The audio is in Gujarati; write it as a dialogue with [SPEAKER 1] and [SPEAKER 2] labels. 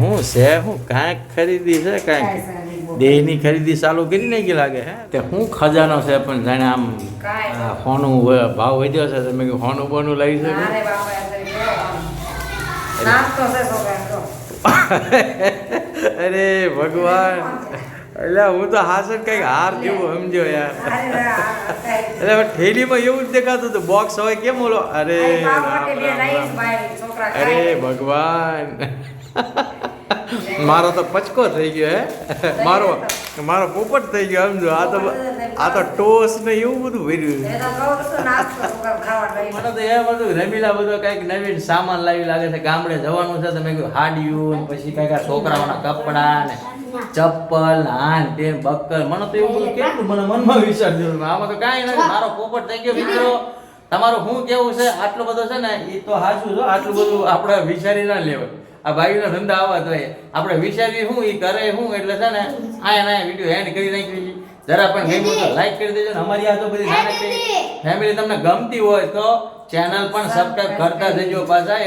[SPEAKER 1] હું છે હું કાંઈક ખરીદી છે કાંઈક દેહની ખરીદી ચાલુ કરી નાખી લાગે હે તે હું ખજાનો છે પણ જાણે આમ હોનું ભાવ વધ્યો છે તમે હોનું બોનું લઈ શકો અરે ભગવાન એટલે હું તો હાસન કઈક હાર જેવું સમજો યાર એટલે થેલીમાં એવું જ દેખાતું હતું બોક્સ હોય કેમ બોલો અરે અરે ભગવાન મારો તો પચકો થઈ ગયો હે મારો પોપટ થઈ ગયો સમજો આ તો ટોસ ને એવું બધું ભર્યું મને તો એ બધું રમીલા બધો કઈક નવીન સામાન લાવી લાગે છે ગામડે જવાનું છે તમે કીધું હાડિયું પછી કઈક છોકરાઓના કપડા ને ચપ્પલ હાન તે બક્કલ મને તો એવું બધું કેટલું મને મનમાં વિચાર થયો આમાં તો કાંઈ નથી મારો પોપટ થઈ ગયો મિત્રો તમારું શું કેવું છે આટલું બધું છે ને એ તો સાચું છે આટલું બધું આપણે વિચારી ના લેવાય આ ભાઈનો ધંધા આવા તો આપણે વિચારીએ શું એ કરે શું એટલે છે ને આયા વિડીયો એન્ડ કરી નાખી જરા પણ ગમ્યું તો લાઈક કરી દેજો ને અમારી આ તો બધી નાનકડી ફેમિલી તમને ગમતી હોય તો ચેનલ પણ સબસ્ક્રાઇબ કરતા જજો પાછા